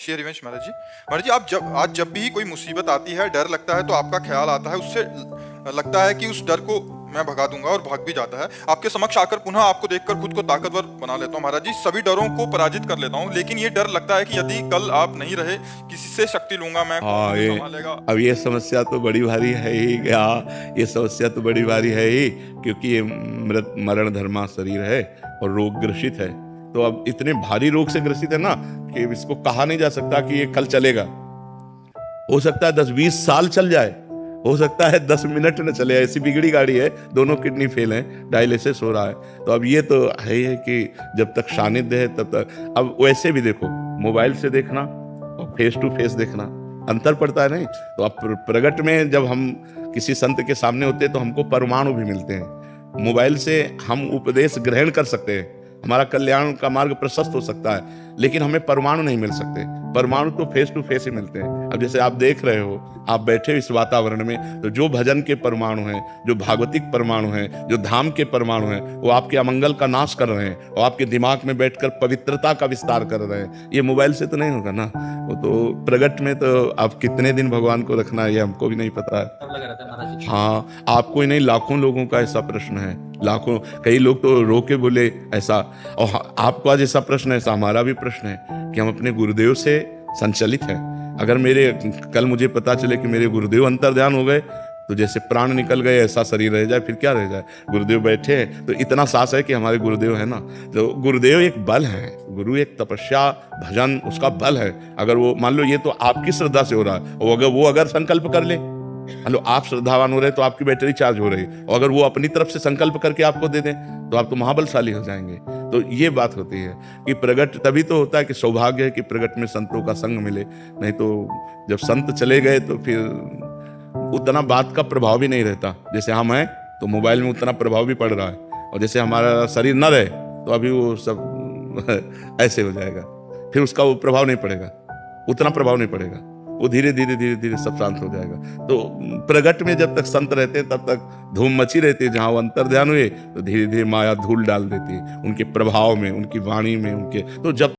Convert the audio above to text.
Share revenge महाराज जी आज जब भी कोई मुसीबत आती है, डर लगता है तो आपका ख्याल आता है, उससे लगता है कि उस डर को मैं भगा दूंगा और भाग भी जाता है। आपके समक्ष आकर पुनः आपको देखकर खुद को ताकतवर बना लेता हूँ महाराज जी, सभी डरों को पराजित कर लेता हूँ। लेकिन ये डर लगता है कि यदि कल आप नहीं रहे, किसी से शक्ति लूंगा मैं, कौन हाँ, मुझे ये संभालेगा। अब ये समस्या तो बड़ी भारी है ही। हाँ, ये समस्या तो बड़ी भारी है ही, क्योंकि ये मृत मरण धर्मा शरीर है और रोग ग्रसित है। तो अब इतने भारी रोग से ग्रसित है ना कि इसको कहा नहीं जा सकता कि ये कल चलेगा। हो सकता है 10-20 साल चल जाए, हो सकता है 10 मिनट न चले। ऐसी बिगड़ी गाड़ी है, दोनों किडनी फेल हैं, डायलिसिस हो रहा है। तो अब ये तो है ही है कि जब तक सानिध्य है तब तक। अब वैसे भी देखो, मोबाइल से देखना और फेस टू फेस देखना अंतर पड़ता है नहीं। तो अब प्रगट में जब हम किसी संत के सामने होते हैं तो हमको परमाणु भी मिलते हैं। मोबाइल से हम उपदेश ग्रहण कर सकते हैं, हमारा कल्याण का मार्ग प्रशस्त हो सकता है, लेकिन हमें परमाणु नहीं मिल सकते। परमाणु तो फेस टू फेस ही मिलते हैं। अब जैसे आप देख रहे हो, आप बैठे हो इस वातावरण में, तो जो भजन के परमाणु हैं, जो भागवतिक परमाणु हैं, जो धाम के परमाणु हैं, वो आपके अमंगल का नाश कर रहे हैं और आपके दिमाग में बैठकर पवित्रता का विस्तार कर रहे हैं। ये मोबाइल से तो नहीं होगा ना। वो तो प्रगट में तो आप कितने दिन भगवान को रखना है, ये हमको भी नहीं पता है। हाँ, आपको ही नहीं, लाखों लोगों का ऐसा प्रश्न है। लाखों, कई लोग तो रो के बोले ऐसा। और आपको आज ऐसा प्रश्न है, ऐसा हमारा भी प्रश्न है कि हम अपने गुरुदेव से संचलित हैं। अगर कल मुझे पता चले कि मेरे गुरुदेव अंतर्ध्यान हो गए, तो जैसे प्राण निकल गए ऐसा शरीर रह जाए, फिर क्या रह जाए। गुरुदेव बैठे हैं तो इतना सास है कि हमारे गुरुदेव है ना। तो गुरुदेव एक बल है, गुरु एक तपस्या भजन उसका बल है। अगर वो मान लो, ये तो आपकी श्रद्धा से हो रहा है, और अगर वो संकल्प कर ले, मान लो आप श्रद्धावान हो रहे तो आपकी बैटरी चार्ज हो रही है, और अगर वो अपनी तरफ से संकल्प करके आपको दे दें तो आप तो महाबलशाली हो जाएंगे। तो ये बात होती है कि प्रगट तभी तो होता है कि सौभाग्य है कि प्रगट में संतों का संग मिले। नहीं तो जब संत चले गए तो फिर उतना बात का प्रभाव भी नहीं रहता। जैसे हम हैं तो मोबाइल में उतना प्रभाव भी पड़ रहा है, और जैसे हमारा शरीर न रहे तो अभी वो सब ऐसे हो जाएगा, फिर उसका वो प्रभाव नहीं पड़ेगा, उतना प्रभाव नहीं पड़ेगा। वो धीरे धीरे धीरे धीरे सब शांत हो जाएगा। तो प्रगट में जब तक संत रहते हैं तब तक धूम मची रहती है। जहाँ वो अंतर्ध्यान हुए तो धीरे धीरे माया धूल डाल देती है उनके प्रभाव में, उनकी वाणी में, उनके। तो जब